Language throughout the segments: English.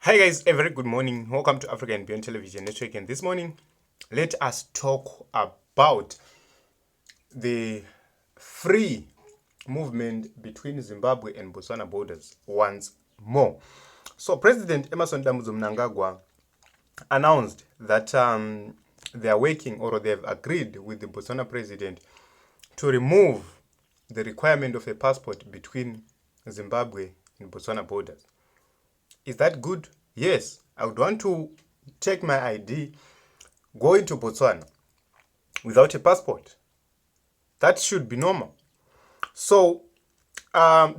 Hi guys, a very good morning. Welcome to Africa and Beyond Television Network. And this morning, let us talk about the free movement between Zimbabwe and Botswana borders once more. So President Emerson Mnangagwa announced that they are working, or they have agreed with the Botswana president to remove the requirement of a passport between Zimbabwe and Botswana borders. Is that good? Yes. I would want to take my ID, go into Botswana without a passport. That should be normal. So,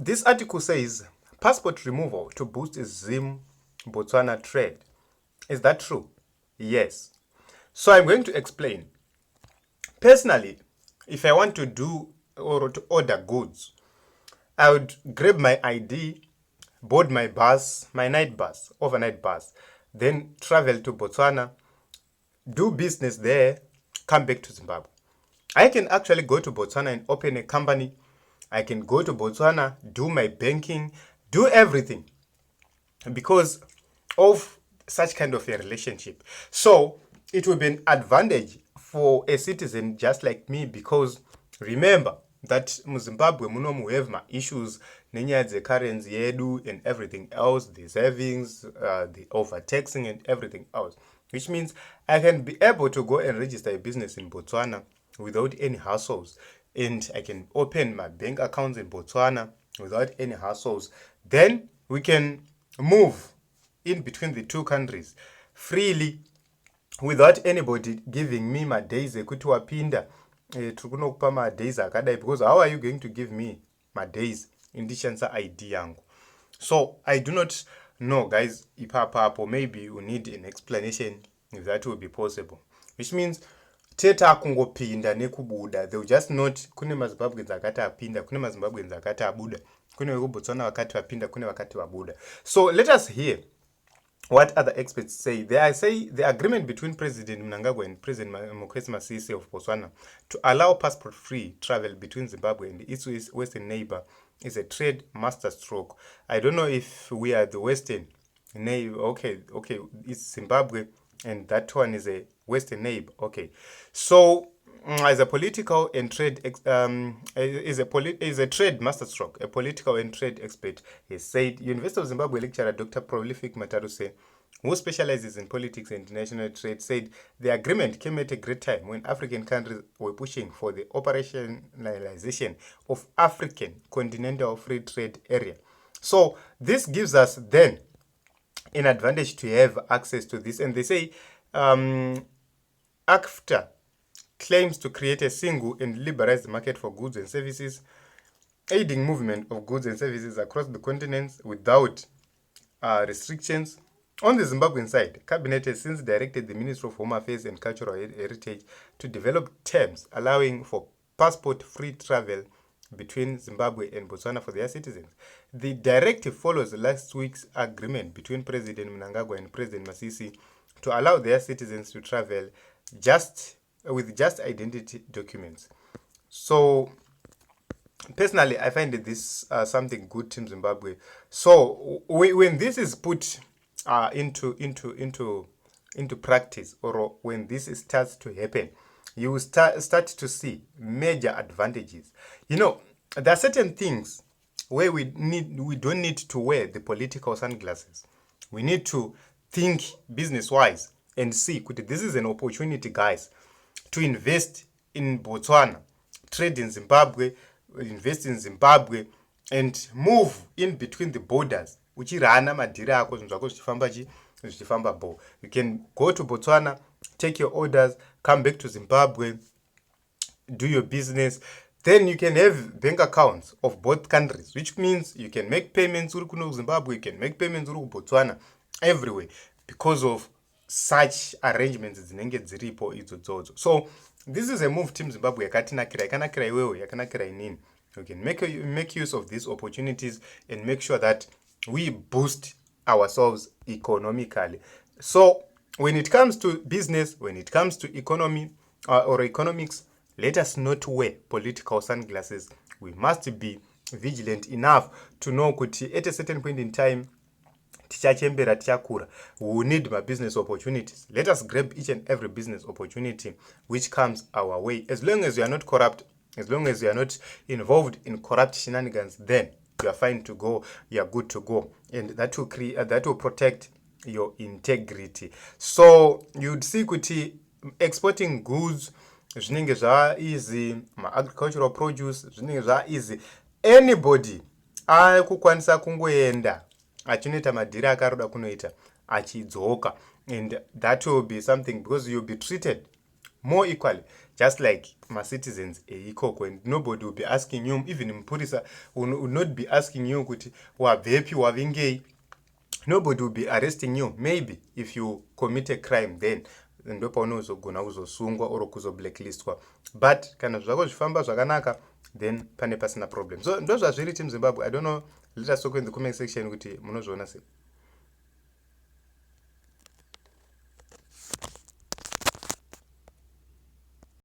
this article says passport removal to boost Zim Botswana trade. Is that true? Yes. So, I'm going to explain. Personally, if I want to do or to order goods, I would grab my ID, board my bus, my night bus, overnight bus, then travel to Botswana, do business there, come back to Zimbabwe. I can actually go to Botswana and open a company. I can go to Botswana, do my banking, do everything because of such kind of a relationship. So it will be an advantage for a citizen just like me, because remember that Zimbabwe munomu have my issues nenyaya dzecurrency yedu and everything else, the savings, the overtaxing and everything else, which means I can be able to go and register a business in Botswana without any hassles, and I can open my bank accounts in Botswana without any hassles. Then we can move in between the two countries freely without anybody giving me my days ekuti wapinda tikunokupa my days akadai, because how are you going to give me my days indishandisa ID yangu? So I do not know, guys, ipapapo maybe you need an explanation if that will be possible, which means teta kungopinda nekubuda, they will just not kune mazimbabweans akati apinda, kune mazimbabweans akati abuda, kune vekubotswana vakati vapinda, kune vakati vabuda. So let us hear what other experts say. They say the agreement between President Mnangagwa and President Mokgweetsi Masisi of Botswana to allow passport-free travel between Zimbabwe and its western neighbor is a trade masterstroke. I don't know if we are the western neighbor. Okay, it's Zimbabwe, and that one is a western neighbor. Okay, so as a political and trade is a trade masterstroke. A political and trade expert has said. University of Zimbabwe lecturer Dr. Prolific Mataruse, who specializes in politics and international trade, said the agreement came at a great time when African countries were pushing for the operationalization of African continental free trade area. So this gives us then an advantage to have access to this. And they say ACFTA claims to create a single and liberalized market for goods and services, aiding movement of goods and services across the continents without restrictions. On the Zimbabwean side, Cabinet has since directed the Ministry of Home Affairs and Cultural Heritage to develop terms allowing for passport-free travel between Zimbabwe and Botswana for their citizens. The directive follows last week's agreement between President Mnangagwa and President Masisi to allow their citizens to travel with just identity documents. So personally, I find this something good, Team Zimbabwe. So when this is put into practice, or when this starts to happen, you will start to see major advantages. You know, there are certain things where we don't need to wear the political sunglasses. We need to think business-wise and see, this is an opportunity, guys, to invest in Botswana, trade in Zimbabwe, invest in Zimbabwe, and move in between the borders. Uchirana madhira ako zvinhu zvako zvichifamba bo. You can go to Botswana, take your orders, come back to Zimbabwe, do your business. Then you can have bank accounts of both countries, which means you can make payments uri kuno Zimbabwe, you can make payments uri Botswana, everywhere, because of such arrangements dzinenge dziripo idzodzo. So this is a move Team Zimbabwe yakanakira iwewe, yakanakira inini. You can make use of these opportunities and make sure that we boost ourselves economically. So when it comes to business, when it comes to economy or economics, let us not wear political sunglasses. We must be vigilant enough to know that at a certain point in time, tichachembera tichakura, we will need my business opportunities. Let us grab each and every business opportunity which comes our way. As long as you are not corrupt, as long as you are not involved in corrupt shenanigans, then you are fine to go, you are good to go, and that will create, that will protect your integrity. So you'd see kuti exporting goods zvinenge easy, agricultural produce zvinenge easy. Anybody akukwanisa kungoenda achinoita madhiri akaroda kunoita achidzoka, and that will be something because you'll be treated more equally, just like my citizens eikoko, and nobody will be asking you, even mupurisa will not be asking you kuti wabvepi wavingei. Nobody will be arresting you. Maybe if you commit a crime, then ndopaunozogona kuzosungwa or kuzoblacklistwa, but kana zvako zvifamba zvakanaka, then pane pasina problem. So ndo zvazviri team Zimbabwe. I don't know, let us talk in the comment section kuti munozviona sei.